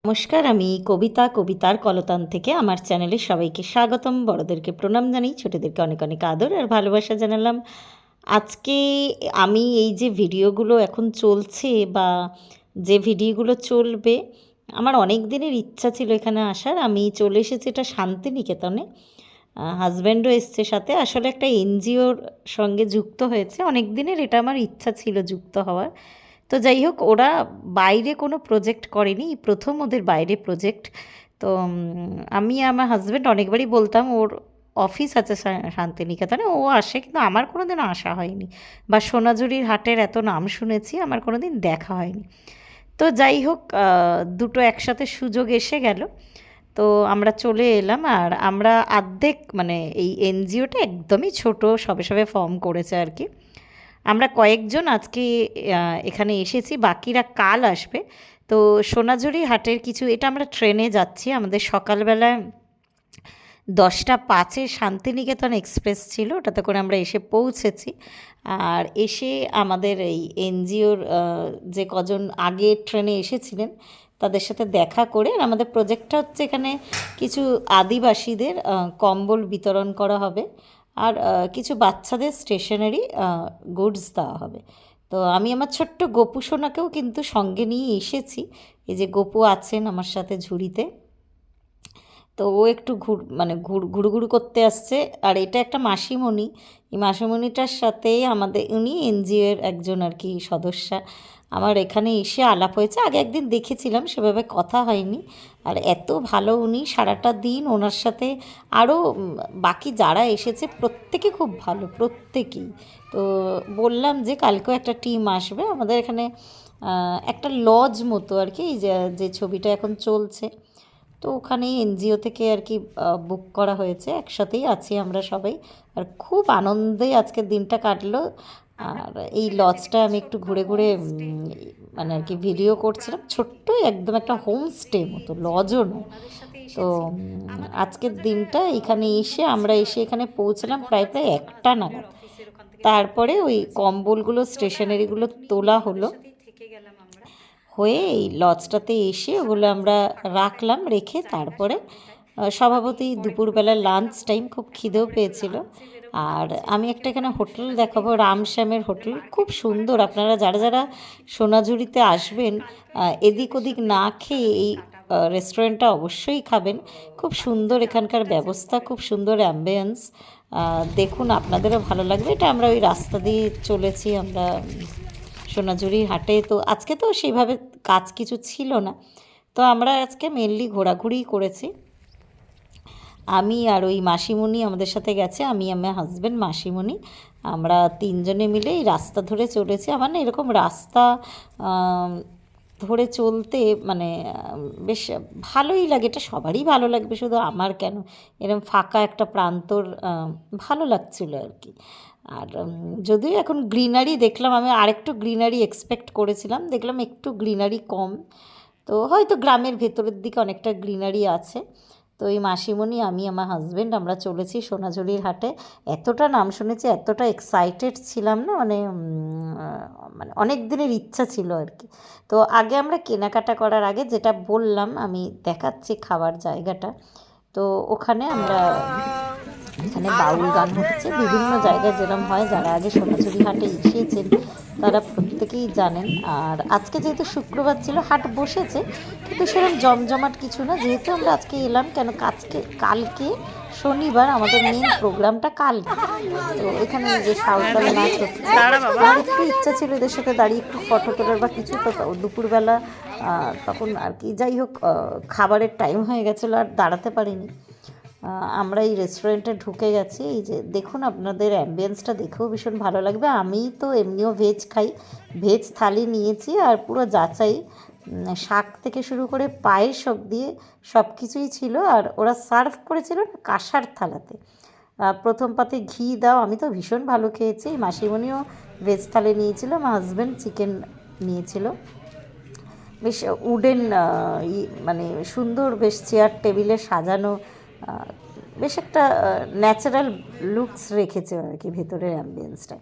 নমস্কার, আমি কবিতার কলতান থেকে আমার চ্যানেলে সবাইকে স্বাগতম। বড়দেরকে প্রণাম জানাই, ছোটোদেরকে অনেক অনেক আদর আর ভালোবাসা জানালাম। আজকে আমি এই যে ভিডিওগুলো এখন চলছে বা যে ভিডিওগুলো চলবে, আমার অনেক দিনের ইচ্ছা ছিল এখানে আসার। আমি চলে এসেছি এটা শান্তিনিকেতনে, হাজব্যান্ডও এসছে সাথে। আসলে একটা এনজিওর সঙ্গে যুক্ত হয়েছে, অনেক দিনের এটা আমার ইচ্ছা ছিল যুক্ত হওয়ার। তো যাই হোক, ওরা বাইরে কোনো প্রজেক্ট করেনি, প্রথম ওদের বাইরে প্রজেক্ট। তো আমি আমার হাজব্যান্ড অনেকবারই বলতাম ওর অফিস আছে শান্তিনিকেতনে, ও আসে, কিন্তু আমার কোনো দিন আসা হয়নি, বা সোনাঝুরির হাটের এত নাম শুনেছি, আমার কোনো দিন দেখা হয়নি। তো যাই হোক, দুটো একসাথে সুযোগ এসে গেল, তো আমরা চলে এলাম। আর আমরা অর্ধেক, মানে এই এনজিওটা একদমই ছোট, সবে সবে ফর্ম করেছে আর কি। আমরা কয়েকজন আজকে এখানে এসেছি, বাকিরা কাল আসবে। তো সোনাঝুরি হাটের কিছু, এটা আমরা ট্রেনে যাচ্ছি, আমাদের সকালবেলায় 10টা 5-এ শান্তিনিকেতন এক্সপ্রেস ছিল, ওটাতে করে আমরা এসে পৌঁছেছি। আর এসে আমাদের এই এনজিওর যে কজন আগে ট্রেনে এসেছিলেন তাদের সাথে দেখা করে, আর আমাদের প্রজেক্টটা হচ্ছে এখানে কিছু আদিবাসীদের কম্বল বিতরণ করা হবে, আর কিছু বাচ্চাদের স্টেশনারি গুডস দেওয়া হবে। তো আমি আমার ছোট্ট গোপু সোনাকেও কিন্তু সঙ্গে নিয়ে এসেছি। এই যে গোপু আছেন আমার সাথে ঝুড়িতে, তো ও একটু ঘুরঘুরু করতে আসছে। আর এটা একটা মাসিমণি, এই মাসিমণিটার সাথে আমাদের, উনি এনজিওর একজন আর কি সদস্যা। আমার এখানে এসে আলাপ হয়েছে, আগে একদিন দেখেছিলাম, সেভাবে কথা হয়নি। আর এত ভালো উনি, সারাটা দিন ওনার সাথে আরও বাকি যারা এসেছে প্রত্যেকে খুব ভালো, প্রত্যেকেই। তো বললাম যে কালকেও একটা টিম আসবে আমাদের এখানে, একটা লজ মতো আর কি, যে যে ছবিটা এখন চলছে, তো ওখানেই এনজিও থেকে আর কি বুক করা হয়েছে, একসাথেই আছি আমরা সবাই। আর খুব আনন্দে আজকের দিনটা কাটলো। আর এই লজটা আমি একটু ঘুরে ঘুরে মানে আর কি ভিডিও করছিলাম, ছোট্ট একদম একটা হোমস্টে মতো, লজও নয়। তো আজকের দিনটা এখানে এসে, আমরা এসে এখানে পৌঁছলাম প্রায় 1টা নাগাদ। তারপরে ওই কম্বলগুলো, স্টেশনারিগুলো তোলা হলো, হয়ে এই লজটাতে এসে ওগুলো আমরা রাখলাম, রেখে তারপরে স্বভাবতই দুপুরবেলা লাঞ্চ টাইম, খুব খিদেও পেয়েছিল। আর আমি একটা এখানে হোটেল দেখাবো, রামশ্যামের হোটেল, খুব সুন্দর। আপনারা যারা যারা সোনাঝুরিতে আসবেন, এদিক ওদিক না খেয়ে এই রেস্টুরেন্টটা অবশ্যই খাবেন। খুব সুন্দর এখানকার ব্যবস্থা, খুব সুন্দর অ্যাম্বিয়েন্স, দেখুন আপনাদেরও ভালো লাগবে। এটা আমরা ওই রাস্তা দিয়ে চলেছি আমরা সোনাঝুরির হাটে। তো আজকে তো সেইভাবে কাজ কিছু ছিল না, তো আমরা আজকে মেনলি ঘোরাঘুরিই করেছি। আমি আর ওই মাসিমণি আমাদের সাথে গেছে, আমি আমার হাজব্যান্ড, মাসিমণি, আমরা তিনজনে মিলে এই রাস্তা ধরে চলেছি। আমার না এরকম রাস্তা ধরে চলতে মানে বেশ ভালোই লাগে, এটা সবারই ভালো লাগবে, শুধু আমার কেন, এরকম ফাঁকা একটা প্রান্তর ভালো লাগছিল আর কি। আর যদিও এখন গ্রিনারি দেখলাম, আমি আরেকটু গ্রিনারি এক্সপেক্ট করেছিলাম, দেখলাম একটু গ্রিনারি কম, তো হয়তো গ্রামের ভেতরের দিকে অনেকটা গ্রিনারি আছে। তো এই মাসিমণি, আমি, আমার হাজব্যান্ড, আমরা চলেছি সোনাঝুরির হাটে। এতটা নাম শুনেছি, এতটা এক্সাইটেড ছিলাম না, মানে মানে অনেক দিনের ইচ্ছা ছিল আর কি। তো আগে আমরা কেনাকাটা করার আগে, যেটা বললাম আমি দেখাচ্ছি খাবার জায়গাটা, তো ওখানে আমরা, এখানে বাউল গান হচ্ছে, বিভিন্ন জায়গায় যেরকম হয়, যারা আগে সোনাঝুরি হাটে এসেছেন তারা প্রত্যেকেই জানেন। আর আজকে যেহেতু শুক্রবার ছিল, হাট বসেছে, কিন্তু সেরকম জমজমাট কিছু না, যেহেতু আমরা আজকে এলাম, কেন কালকে শনিবার আমাদের মেন প্রোগ্রামটা কালকে। তো এখানে যে সাঁওতাল নাচ হচ্ছে, আমার একটু ইচ্ছা ছিল এদের সাথে দাঁড়িয়ে একটু ফটো তোলার বা কিছু, তো দুপুরবেলা তখন আর কি, যাই হোক, খাবারের টাইম হয়ে গেছিলো, আর দাঁড়াতে পারিনি। আমরা এই রেস্টুরেন্টে ঢুকে গেছি। এই যে দেখুন, আপনাদের অ্যাম্বিয়েন্সটা দেখেও ভীষণ ভালো লাগবে। আমি তো এমনিও ভেজ খাই, ভেজ থালি নিয়েছি, আর পুরো যাচাই, শাক থেকে শুরু করে পায়েস দিয়ে সব কিছুই ছিল। আর ওরা সার্ভ করেছিল না কাঁসার থালাতে, প্রথম পাতে ঘি দাও, আমি তো ভীষণ ভালো খেয়েছি। মাসিমণিও ভেজ থালি নিয়েছিল, আমার হাজব্যান্ড চিকেন নিয়েছিল। বেশ উডেন, মানে সুন্দর, বেশ চেয়ার টেবিলে সাজানো, বেশ একটা ন্যাচারাল লুকস রেখেছে আর কি ভেতরের অ্যাম্বিয়েন্সটা।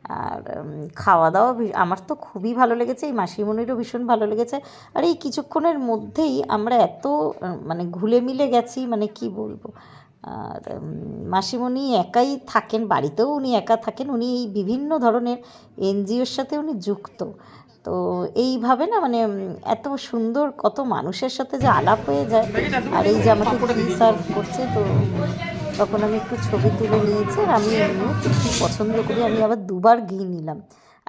আর খাওয়া দাওয়া আমার তো খুবই ভালো লেগেছে, এই মাসিমণিরও ভীষণ ভালো লেগেছে। আর এই কিছুক্ষণের মধ্যেই আমরা এত মানে ঘুলে মিলে গেছি, মানে কি বলবো। আর মাসিমণি একাই থাকেন, বাড়িতেও উনি একা থাকেন, উনি এই বিভিন্ন ধরনের এনজিওর সাথে উনি যুক্ত। তো এইভাবে না মানে এত সুন্দর কত মানুষের সাথে যে আলাপ হয়ে যায়। আর এই যে আমাকে ফ্রি সার্ভ করছে, তো তখন আমি একটু ছবি তুলে নিয়েছি। আর আমি এমনিও খুব পছন্দ করি, আমি আবার দুবার ঘি নিলাম।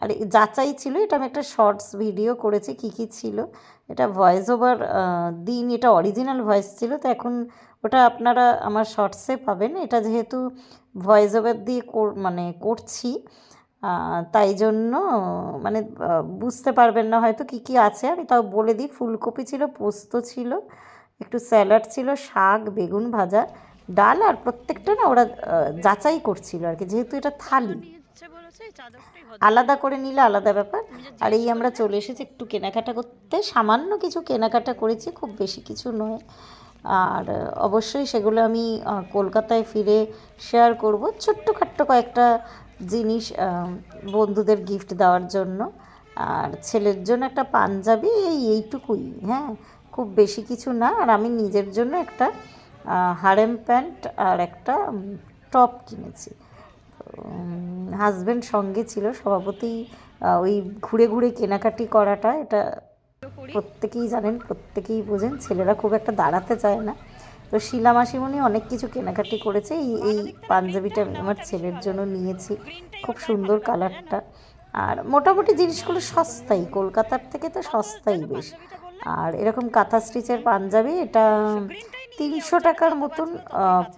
আর যাচাই ছিল, এটা আমি একটা শর্টস ভিডিও করেছি কী কী ছিল। এটা ভয়েস ওভার দিন, এটা অরিজিনাল ভয়েস ছিল, তো এখন ওটা আপনারা আমার শর্টসে পাবেন। এটা যেহেতু ভয়েস ওভার দিয়ে মানে করছি, তাই জন্য মানে বুঝতে পারবেন না হয়তো কী কী আছে। আমি তাও বলে দিই, ফুলকপি ছিল, পোস্ত ছিল, একটু স্যালাড ছিল, শাক, বেগুন ভাজা, ডাল। আর প্রত্যেকটা না ওরা যাচাই করছিল আর কি, যেহেতু এটা থালি, আলাদা করে নিলে আলাদা ব্যাপার। আর এই আমরা চলে এসেছি একটু কেনাকাটা করতে, সামান্য কিছু কেনাকাটা করেছি, খুব বেশি কিছু নয়। আর অবশ্যই সেগুলো আমি কলকাতায় ফিরে শেয়ার করব, ছোট্টখাট্ট কয়েকটা জিনিস বন্ধুদের গিফট দেওয়ার জন্য। আর ছেলের জন্য একটা পাঞ্জাবি, এইটুকুই, হ্যাঁ, খুব বেশি কিছু না। আর আমি নিজের জন্য একটা হারেম প্যান্ট আর একটা টপ কিনেছি। হাজব্যান্ড সঙ্গে ছিল, স্বভাবতই ওই ঘুরে ঘুরে কেনাকাটি করাটা, এটা প্রত্যেকেই জানেন, প্রত্যেকেই বোঝেন, ছেলেরা খুব একটা দাঁড়াতে চায় না। তো শিলা মাসিমণি অনেক কিছু কেনাকাটি করেছে। এই পাঞ্জাবিটা আমি আমার ছেলের জন্য নিয়েছি, খুব সুন্দর কালারটা। আর মোটামুটি জিনিসগুলো সস্তাই, কলকাতার থেকে তো সস্তাই বেশ। আর এরকম কাঁথা স্টিচের পাঞ্জাবি, এটা 300 টাকার মতন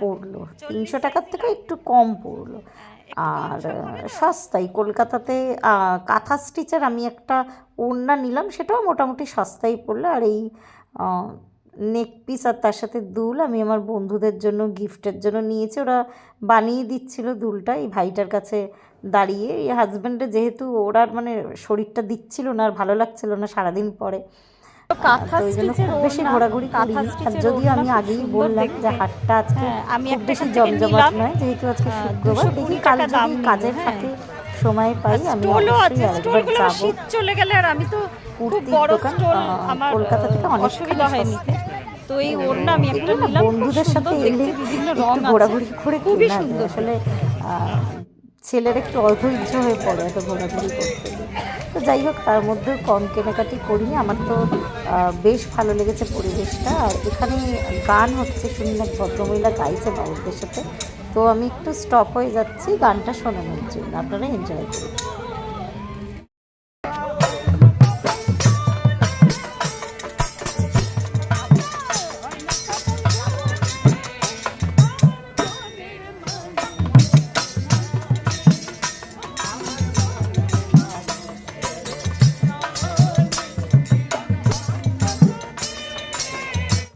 পড়লো, 300 টাকার থেকে একটু কম পড়লো। আর সস্তাই কলকাতাতে। কাঁথা স্টিচের আমি একটা ওড়না নিলাম, সেটাও মোটামুটি সস্তাই পড়লো। আর এই নেক পিস আর তার সাথে দুল আমি আমার বন্ধুদের জন্য গিফটের জন্য নিয়েছি, ওরা বানিয়ে দিচ্ছিল দুলটা এই ভাইটার কাছে দাঁড়িয়ে। এই হাজব্যান্ডের যেহেতু ওরা মানে শরীরটা দিচ্ছিল না, আর ভালো লাগছিল না সারাদিন পরে, তো ওই জন্য খুব বেশি ঘোরাঘুরি করি। আর যদিও আমি আগেই বললাম যে হাটটা আজকে খুব বেশি জমজমাট নয়, যেহেতু আজকে শুক্রবার। দেখি কাল যদি কাজের ফাঁকে সময় পাই আমি অবশ্যই আরেকবার যাবো। চলে গেলে আর আমি তো কুর্তির দোকান কলকাতা থেকে অনেকখানি সস্তা। তো এই ওড়না আমি একটা নিলাম, বন্ধুদের সাথে এলে একটু ঘোরাঘুরি করে খুবই কেনা সুন্দর। যায়। আসলে ছেলের একটু অধৈর্য হয়ে পড়ে এত ঘোরাঘুরি করতে গিয়ে। তো যাই হোক, তার মধ্যেও কম কেনাকাটি করিনি। আমার তো বেশ ভালো লেগেছে পরিবেশটা। আর এখানে গান হচ্ছে, শুনি না ভদ্রমহিলা গাইছে বাবুদের সাথে, তো আমি একটু স্টপ হয়ে যাচ্ছি গানটা শোনানোর জন্য, আপনারা এনজয় করুন।